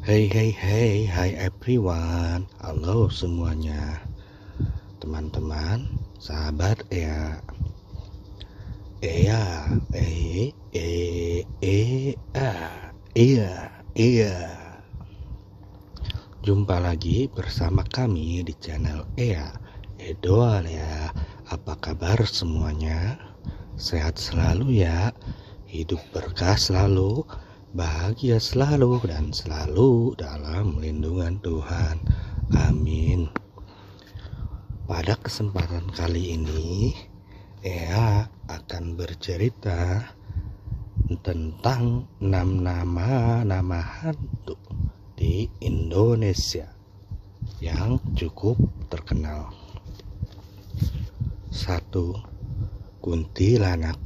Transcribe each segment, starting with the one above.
Hai everyone. Halo semuanya, teman-teman, sahabat Ea. Ea, Ea. Jumpa lagi bersama kami di channel Ea. Edoal ya. Apa kabar semuanya? Sehat selalu ya. Hidup berkah selalu, bahagia selalu, dan selalu dalam lindungan Tuhan. Amin. Pada kesempatan kali ini, Ea akan bercerita tentang 6 nama hantu di Indonesia yang cukup terkenal. 1. Kuntilanak.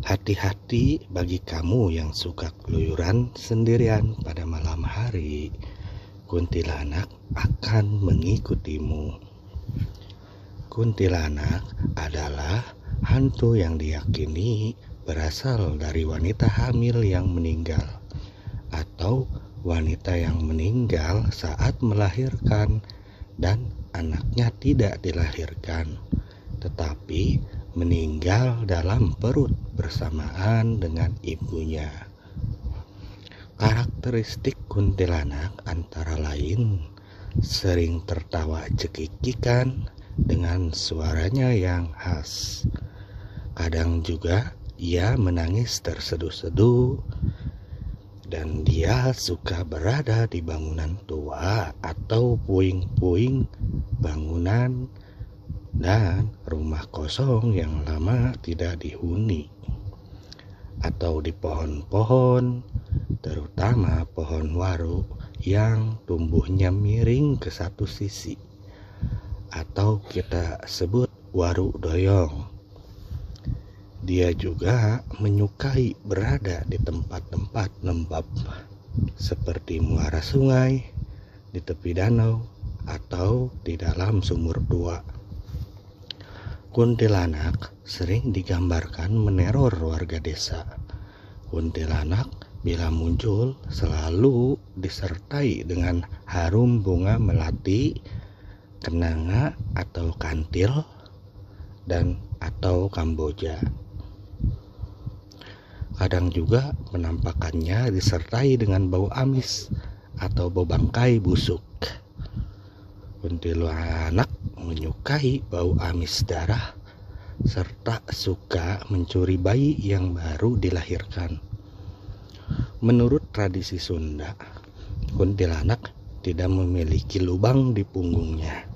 Hati-hati bagi kamu yang suka keluyuran sendirian pada malam hari. Kuntilanak akan mengikutimu. Kuntilanak adalah hantu yang diyakini berasal dari wanita hamil yang meninggal atau wanita yang meninggal saat melahirkan dan anaknya tidak dilahirkan, tetapi meninggal dalam perut bersamaan dengan ibunya. Karakteristik kuntilanak antara lain sering tertawa cekikikan dengan suaranya yang khas. Kadang juga ia menangis terseduh-seduh, dan dia suka berada di bangunan tua atau puing-puing bangunan dan rumah kosong yang lama tidak dihuni, atau di pohon-pohon, terutama pohon waru yang tumbuhnya miring ke satu sisi, atau kita sebut waru doyong. Dia juga menyukai berada di tempat-tempat lembab seperti muara sungai, di tepi danau, atau di dalam sumur tua. Kuntilanak sering digambarkan meneror warga desa. Kuntilanak bila muncul selalu disertai dengan harum bunga melati, kenanga atau kantil, dan atau kamboja. Kadang juga penampakannya disertai dengan bau amis atau bau bangkai busuk. Kuntilanak menyukai bau amis darah serta suka mencuri bayi yang baru dilahirkan. Menurut tradisi Sunda, kuntilanak tidak memiliki lubang di punggungnya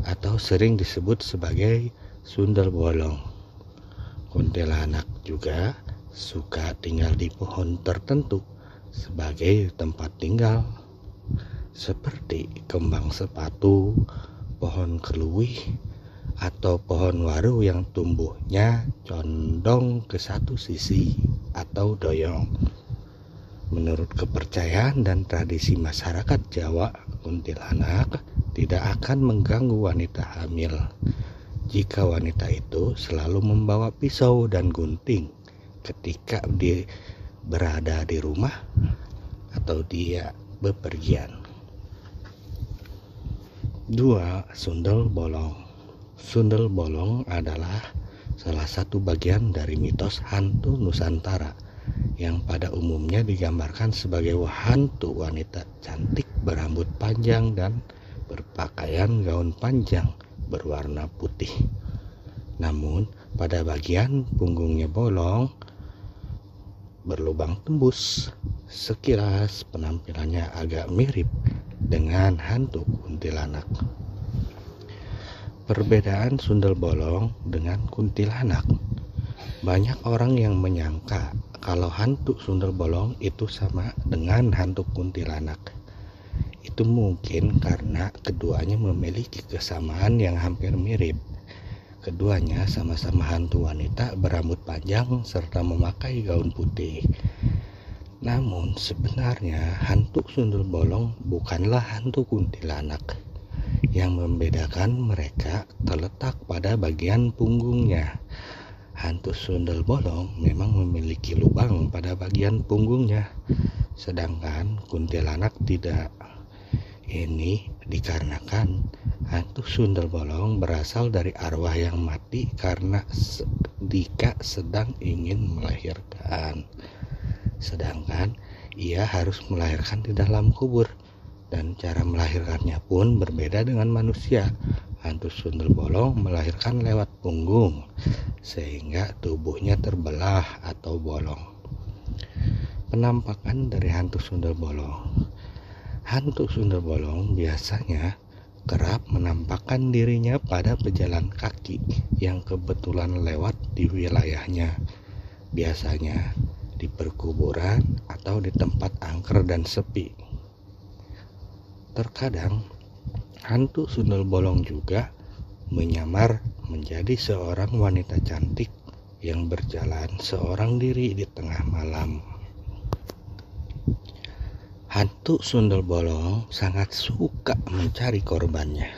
atau sering disebut sebagai sundel bolong. Kuntilanak juga suka tinggal di pohon tertentu sebagai tempat tinggal, seperti kembang sepatu, pohon keluih, atau pohon waru yang tumbuhnya condong ke satu sisi atau doyong. Menurut kepercayaan dan tradisi masyarakat Jawa, kuntilanak tidak akan mengganggu wanita hamil jika wanita itu selalu membawa pisau dan gunting ketika dia berada di rumah atau dia bepergian. 2. Sundel bolong. Sundel bolong adalah salah satu bagian dari mitos hantu Nusantara yang pada umumnya digambarkan sebagai hantu wanita cantik berambut panjang dan berpakaian gaun panjang berwarna putih. Namun pada bagian punggungnya bolong berlubang tembus. Sekilas penampilannya agak mirip dengan hantu kuntilanak. Perbedaan sundel bolong dengan kuntilanak. Banyak orang yang menyangka kalau hantu sundel bolong itu sama dengan hantu kuntilanak. Itu mungkin karena keduanya memiliki kesamaan yang hampir mirip. Keduanya sama-sama hantu wanita berambut panjang serta memakai gaun putih. Namun sebenarnya hantu sundel bolong bukanlah hantu kuntilanak. Yang membedakan mereka terletak pada bagian punggungnya. Hantu sundel bolong memang memiliki lubang pada bagian punggungnya, sedangkan kuntilanak tidak. Ini dikarenakan hantu sundel bolong berasal dari arwah yang mati karena Dika sedang ingin melahirkan. Sedangkan ia harus melahirkan di dalam kubur, dan cara melahirkannya pun berbeda dengan manusia. Hantu sundel bolong melahirkan lewat punggung, sehingga tubuhnya terbelah atau bolong. Penampakan dari hantu sundel bolong. Hantu sundel bolong biasanya kerap menampakkan dirinya pada pejalan kaki yang kebetulan lewat di wilayahnya, biasanya di perkuburan atau di tempat angker dan sepi. Terkadang hantu sundel bolong juga menyamar menjadi seorang wanita cantik yang berjalan seorang diri di tengah malam. Hantu sundel bolong sangat suka mencari korbannya,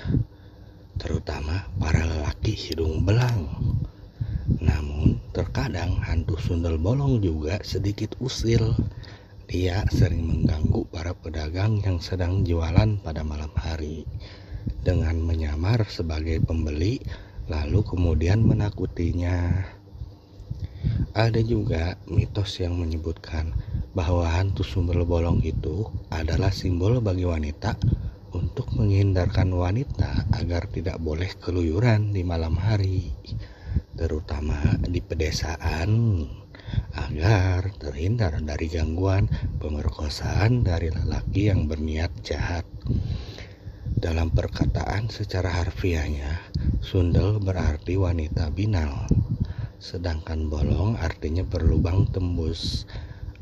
terutama para lelaki hidung belang. Namun terkadang hantu sundel bolong juga sedikit usil. Dia sering mengganggu para pedagang yang sedang jualan pada malam hari dengan menyamar sebagai pembeli, lalu kemudian menakutinya. Ada juga mitos yang menyebutkan bahwa hantu sundel bolong itu adalah simbol bagi wanita untuk menghindarkan wanita agar tidak boleh keluyuran di malam hari, terutama di pedesaan, agar terhindar dari gangguan pemerkosaan dari lelaki yang berniat jahat. Dalam perkataan secara harfiahnya, sundel berarti wanita binal, sedangkan bolong artinya berlubang tembus.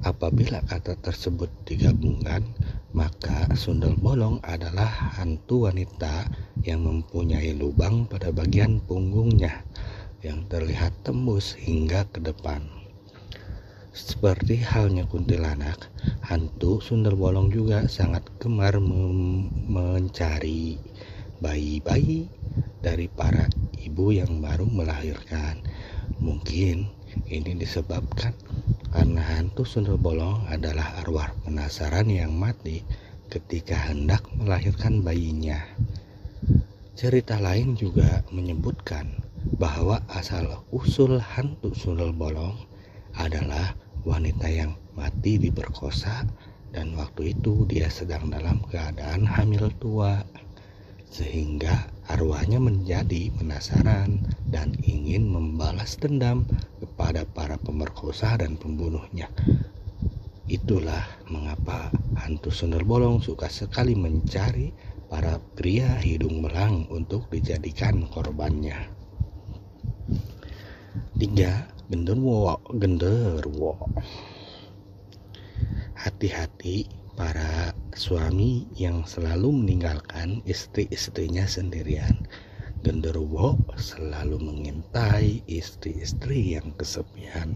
Apabila kata tersebut digabungkan, maka sundel bolong adalah hantu wanita yang mempunyai lubang pada bagian punggungnya yang terlihat tembus hingga ke depan. Seperti halnya kuntilanak, hantu sundel bolong juga sangat gemar mencari bayi-bayi dari para ibu yang baru melahirkan. Mungkin ini disebabkan karena hantu sundel bolong adalah arwah penasaran yang mati ketika hendak melahirkan bayinya. Cerita lain juga menyebutkan bahwa asal-usul hantu sundel bolong adalah wanita yang mati diperkosa, dan waktu itu dia sedang dalam keadaan hamil tua, sehingga arwahnya menjadi penasaran dan ingin membalas dendam kepada para pemerkosa dan pembunuhnya. Itulah mengapa hantu sundel bolong suka sekali mencari para pria hidung belang untuk dijadikan korbannya. 3. Genderuwo. Hati-hati para suami yang selalu meninggalkan istri-istrinya sendirian. Genderuwo selalu mengintai istri-istri yang kesepian.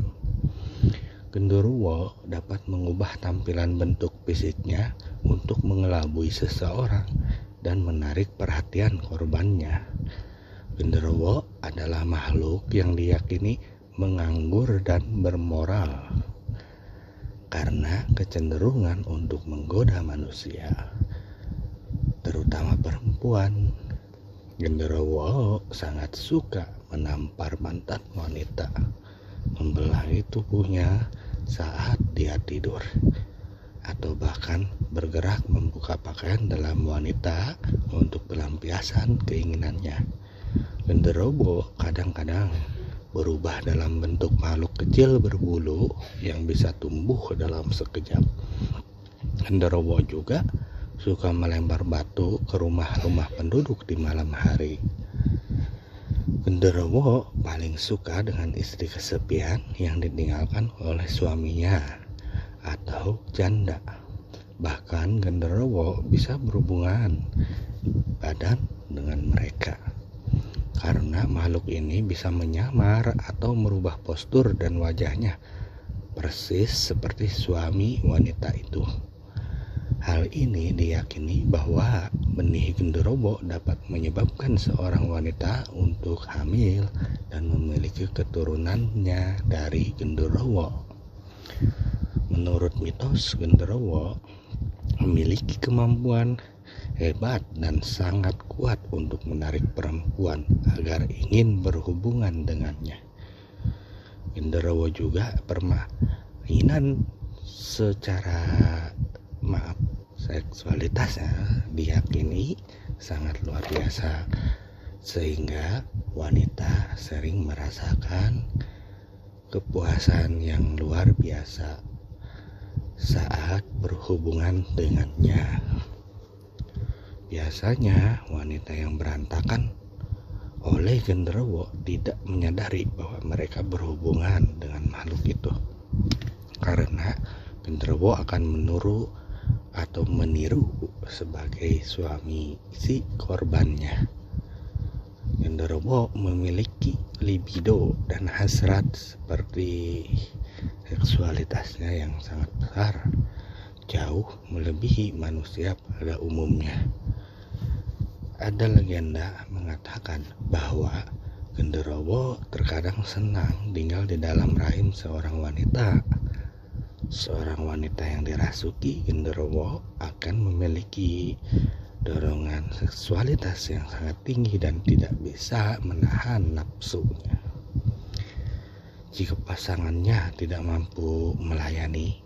Genderuwo dapat mengubah tampilan bentuk fisiknya untuk mengelabui seseorang dan menarik perhatian korbannya. Genderuwo adalah makhluk yang diyakini menganggur dan bermoral karena kecenderungan untuk menggoda manusia, terutama perempuan. Genderuwo sangat suka menampar pantat wanita, membelahi tubuhnya saat dia tidur, atau bahkan bergerak membuka pakaian dalam wanita untuk pelampiasan keinginannya. Genderuwo kadang-kadang berubah dalam bentuk makhluk kecil berbulu yang bisa tumbuh dalam sekejap. Genderuwo juga suka melempar batu ke rumah-rumah penduduk di malam hari. Genderuwo paling suka dengan istri kesepian yang ditinggalkan oleh suaminya atau janda. Bahkan genderuwo bisa berhubungan badan dengan mereka, karena makhluk ini bisa menyamar atau merubah postur dan wajahnya persis seperti suami wanita itu. Hal ini diyakini bahwa benih genderuwo dapat menyebabkan seorang wanita untuk hamil dan memiliki keturunannya dari genderuwo. Menurut mitos, genderuwo memiliki kemampuan hebat dan sangat kuat untuk menarik perempuan agar ingin berhubungan dengannya. Genderuwo juga permainan secara seksualitasnya diyakini sangat luar biasa, sehingga wanita sering merasakan kepuasan yang luar biasa saat berhubungan dengannya. Biasanya wanita yang berantakan oleh genderuwo tidak menyadari bahwa mereka berhubungan dengan makhluk itu, karena genderuwo akan meniru sebagai suami si korbannya. Genderuwo memiliki libido dan hasrat seperti seksualitasnya yang sangat besar, jauh melebihi manusia pada umumnya. Ada legenda mengatakan bahwa genderuwo terkadang senang tinggal di dalam rahim seorang wanita. Seorang wanita yang dirasuki genderuwo akan memiliki dorongan seksualitas yang sangat tinggi dan tidak bisa menahan nafsunya. Jika pasangannya tidak mampu melayani,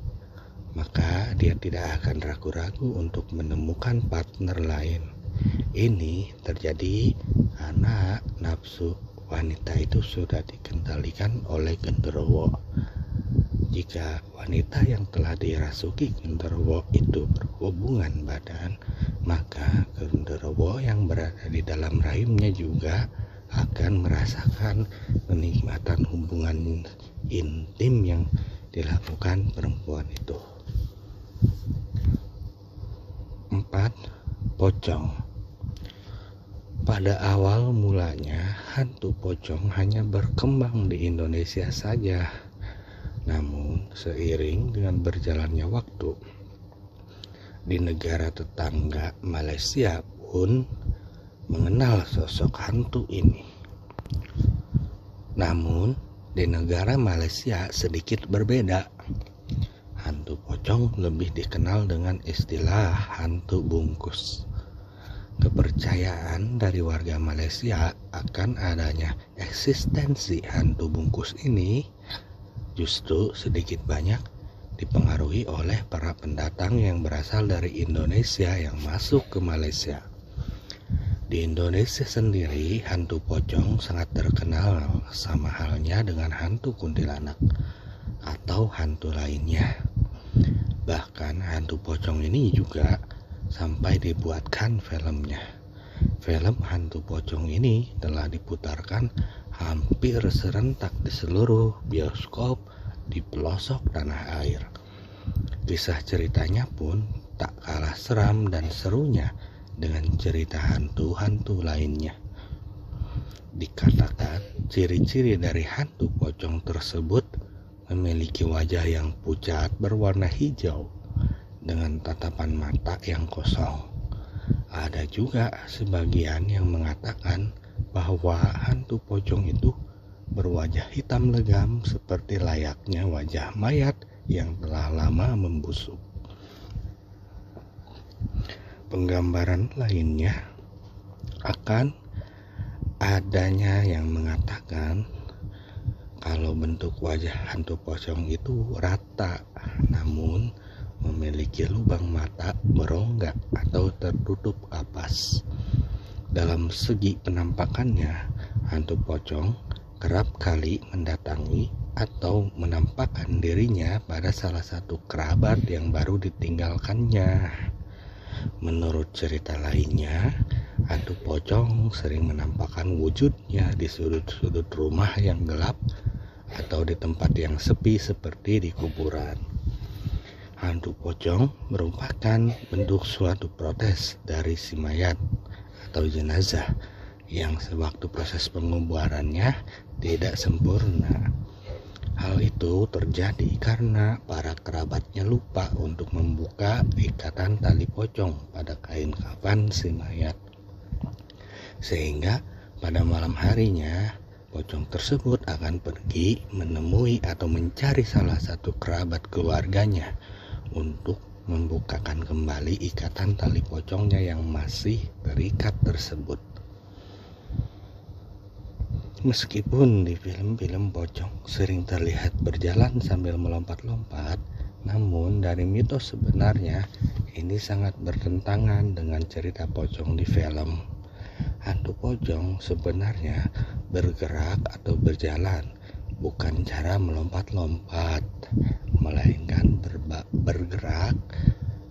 maka dia tidak akan ragu-ragu untuk menemukan partner lain. Ini terjadi karena nafsu wanita itu sudah dikendalikan oleh genderuwo. Jika wanita yang telah dirasuki genderuwo itu berhubungan badan, maka genderuwo yang berada di dalam rahimnya juga akan merasakan kenikmatan hubungan intim yang dilakukan perempuan itu. 4. Pocong. Pada awal mulanya, hantu pocong hanya berkembang di Indonesia saja. Namun, seiring dengan berjalannya waktu, di negara tetangga Malaysia pun mengenal sosok hantu ini. Namun, di negara Malaysia sedikit berbeda. Hantu pocong lebih dikenal dengan istilah hantu bungkus. Kepercayaan dari warga Malaysia akan adanya eksistensi hantu bungkus ini justru sedikit banyak dipengaruhi oleh para pendatang yang berasal dari Indonesia yang masuk ke Malaysia. Di Indonesia sendiri, hantu pocong sangat terkenal, sama halnya dengan hantu kuntilanak atau hantu lainnya. Bahkan hantu pocong ini juga sampai dibuatkan filmnya. Film hantu pocong ini telah diputarkan hampir serentak di seluruh bioskop di pelosok tanah air. Kisah ceritanya pun tak kalah seram dan serunya dengan cerita hantu-hantu lainnya. Dikatakan ciri-ciri dari hantu pocong tersebut memiliki wajah yang pucat berwarna hijau dengan tatapan mata yang kosong. Ada juga sebagian yang mengatakan bahwa hantu pocong itu berwajah hitam legam seperti layaknya wajah mayat yang telah lama membusuk. Penggambaran lainnya akan adanya yang mengatakan kalau bentuk wajah hantu pocong itu rata, namun memiliki lubang mata berongga atau tertutup kapas. Dalam segi penampakannya, hantu pocong kerap kali mendatangi atau menampakkan dirinya pada salah satu kerabat yang baru ditinggalkannya. Menurut cerita lainnya, hantu pocong sering menampakkan wujudnya di sudut-sudut rumah yang gelap atau di tempat yang sepi seperti di kuburan. Hantu pocong merupakan bentuk suatu protes dari si mayat atau jenazah yang sewaktu proses penguburannya tidak sempurna. Hal itu terjadi karena para kerabatnya lupa untuk membuka ikatan tali pocong pada kain kafan si mayat. Sehingga pada malam harinya Pocong tersebut akan pergi menemui atau mencari salah satu kerabat keluarganya untuk membukakan kembali ikatan tali pocongnya yang masih terikat tersebut. Meskipun di film-film pocong sering terlihat berjalan sambil melompat-lompat, namun dari mitos sebenarnya ini sangat bertentangan dengan cerita pocong di film. Hantu pocong sebenarnya bergerak atau berjalan, bukan cara melompat-lompat, melainkan bergerak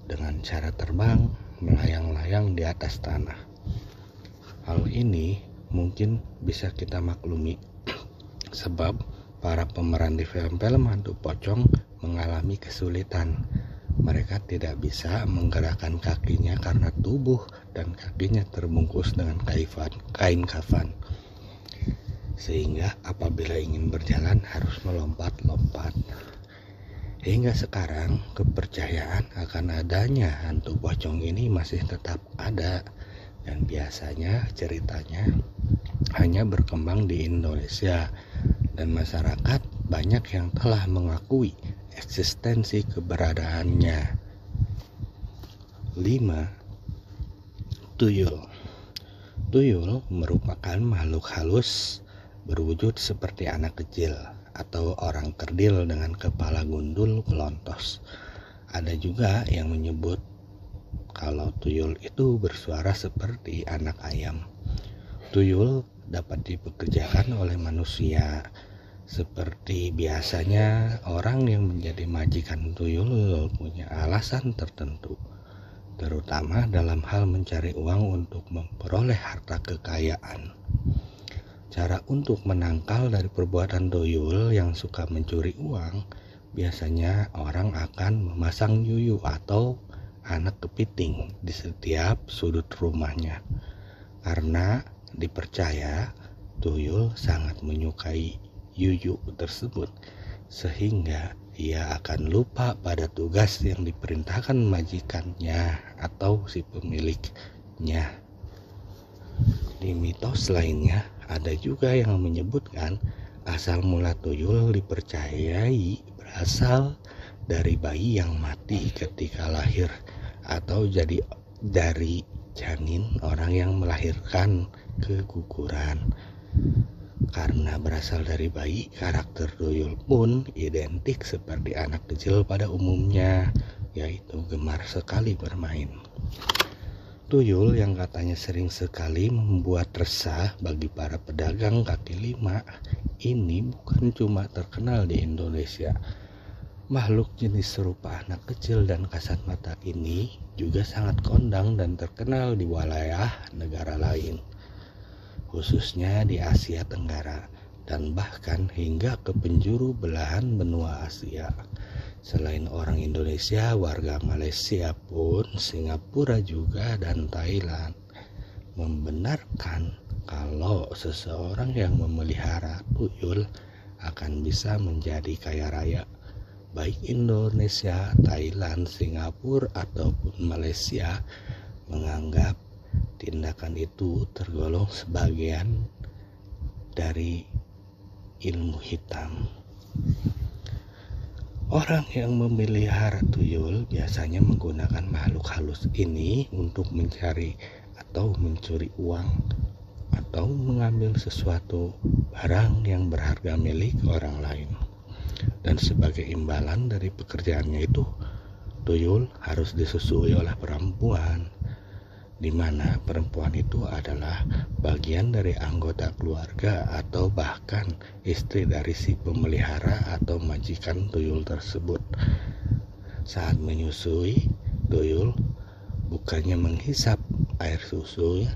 dengan cara terbang, melayang-layang di atas tanah. Hal ini mungkin bisa kita maklumi, sebab para pemeran di film-film hantu pocong mengalami kesulitan. Mereka tidak bisa menggerakkan kakinya karena tubuh dan kakinya terbungkus dengan kain kafan. Sehingga apabila ingin berjalan harus melompat-lompat. Hingga sekarang kepercayaan akan adanya hantu pocong ini masih tetap ada, dan biasanya ceritanya hanya berkembang di Indonesia, dan masyarakat banyak yang telah mengakui eksistensi keberadaannya. 5. Tuyul. Tuyul merupakan makhluk halus berwujud seperti anak kecil atau orang kerdil dengan kepala gundul pelontos. Ada juga yang menyebut kalau tuyul itu bersuara seperti anak ayam. Tuyul dapat dipekerjakan oleh manusia, seperti biasanya orang yang menjadi majikan tuyul punya alasan tertentu, terutama dalam hal mencari uang untuk memperoleh harta kekayaan. Cara untuk menangkal dari perbuatan tuyul yang suka mencuri uang, biasanya orang akan memasang yuyu atau anak kepiting di setiap sudut rumahnya, karena dipercaya tuyul sangat menyukai yuyu tersebut, sehingga ia akan lupa pada tugas yang diperintahkan majikannya atau si pemiliknya. Di mitos lainnya ada juga yang menyebutkan asal mula tuyul dipercayai berasal dari bayi yang mati ketika lahir, atau jadi dari janin orang yang melahirkan keguguran. Karena berasal dari bayi, karakter tuyul pun identik seperti anak kecil pada umumnya, yaitu gemar sekali bermain. Tuyul yang katanya sering sekali membuat resah bagi para pedagang kaki lima ini bukan cuma terkenal di Indonesia. Makhluk jenis serupa anak kecil dan kasat mata ini juga sangat kondang dan terkenal di wilayah negara lain, khususnya di Asia Tenggara, dan bahkan hingga ke penjuru belahan benua Asia. Selain orang Indonesia, warga Malaysia pun, Singapura juga, dan Thailand membenarkan kalau seseorang yang memelihara tuyul akan bisa menjadi kaya raya. Baik Indonesia, Thailand, Singapura, ataupun Malaysia menganggap tindakan itu tergolong sebagian dari ilmu hitam. Orang yang memelihara tuyul biasanya menggunakan makhluk halus ini untuk mencari atau mencuri uang atau mengambil sesuatu barang yang berharga milik orang lain. Dan sebagai imbalan dari pekerjaannya itu, tuyul harus disusui oleh perempuan, di mana perempuan itu adalah bagian dari anggota keluarga atau bahkan istri dari si pemelihara atau majikan tuyul tersebut. Saat menyusui, tuyul bukannya menghisap air susu,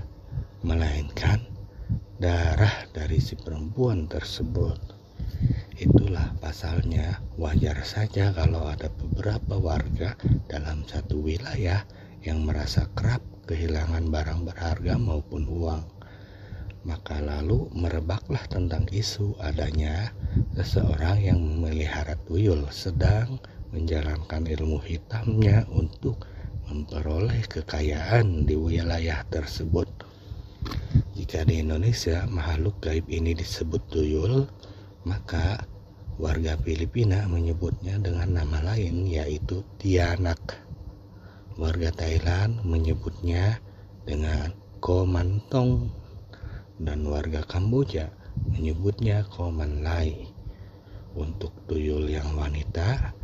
melainkan darah dari si perempuan tersebut. Itulah pasalnya wajar saja kalau ada beberapa warga dalam satu wilayah yang merasa kerap kehilangan barang berharga maupun uang. Maka lalu merebaklah tentang isu adanya seseorang yang memelihara tuyul sedang menjalankan ilmu hitamnya untuk memperoleh kekayaan di wilayah tersebut. Jika di Indonesia makhluk gaib ini disebut tuyul, maka warga Filipina menyebutnya dengan nama lain yaitu tianak. Warga Thailand menyebutnya dengan komantong dan warga Kamboja menyebutnya koman lai untuk tuyul yang wanita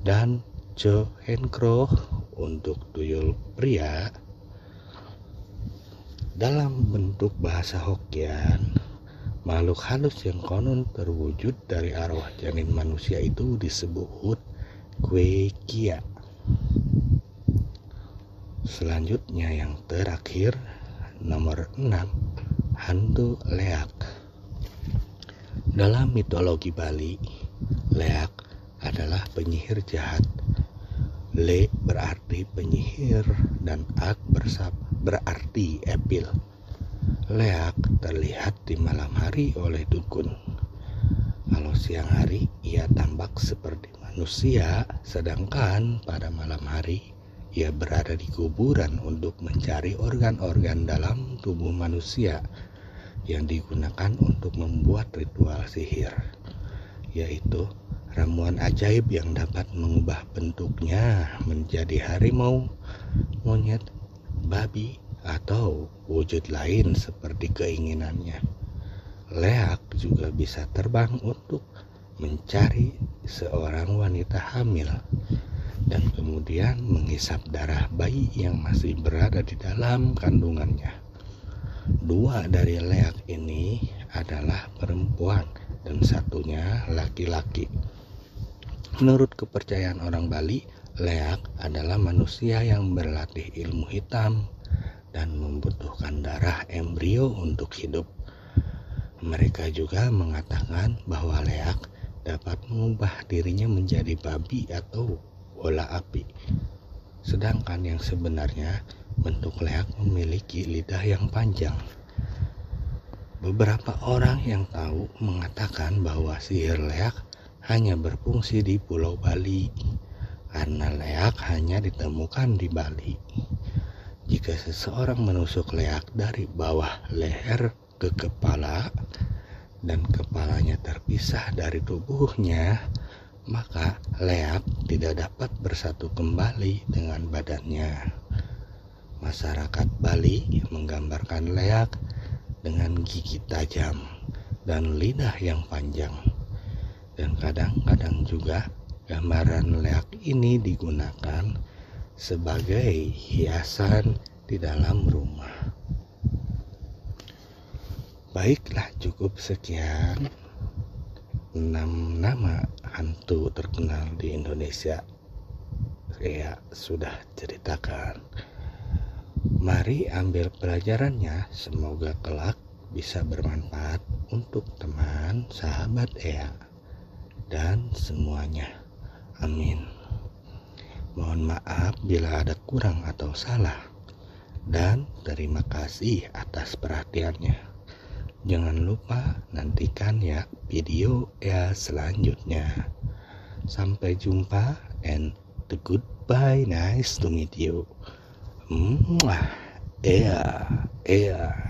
dan cho hen kro untuk tuyul pria. Dalam bentuk bahasa Hokkien, makhluk halus yang konon terwujud dari arwah janin manusia itu disebut kue kia. Selanjutnya yang terakhir, nomor 6, hantu leak. Dalam mitologi Bali, leak adalah penyihir jahat. Le berarti penyihir dan ak berarti epil. Leak terlihat di malam hari oleh dukun. Kalau siang hari ia tampak seperti manusia, sedangkan pada malam hari ia berada di kuburan untuk mencari organ-organ dalam tubuh manusia yang digunakan untuk membuat ritual sihir, yaitu ramuan ajaib yang dapat mengubah bentuknya menjadi harimau, monyet, babi, atau wujud lain seperti keinginannya. Leak juga bisa terbang untuk mencari seorang wanita hamil dan kemudian menghisap darah bayi yang masih berada di dalam kandungannya. Dua dari leak ini adalah perempuan dan satunya laki-laki. Menurut kepercayaan orang Bali, leak adalah manusia yang berlatih ilmu hitam dan membutuhkan darah embrio untuk hidup. Mereka juga mengatakan bahwa leak dapat mengubah dirinya menjadi babi atau bola api. Sedangkan yang sebenarnya, bentuk leak memiliki lidah yang panjang. Beberapa orang yang tahu mengatakan bahwa sihir leak hanya berfungsi di Pulau Bali, karena leak hanya ditemukan di Bali. Jika seseorang menusuk leak dari bawah leher ke kepala dan kepalanya terpisah dari tubuhnya, maka leak tidak dapat bersatu kembali dengan badannya. Masyarakat Bali menggambarkan leak dengan gigi tajam dan lidah yang panjang. Dan kadang-kadang juga gambaran leak ini digunakan sebagai hiasan di dalam rumah. Baiklah, cukup sekian 6 nama hantu terkenal di Indonesia saya sudah ceritakan. Mari ambil pelajarannya, semoga kelak bisa bermanfaat untuk teman, sahabat Ea, dan semuanya. Amin. Mohon maaf bila ada kurang atau salah, dan terima kasih atas perhatiannya. Jangan lupa nantikan ya video ya selanjutnya. Sampai jumpa and the goodbye, nice to meet you. Ea.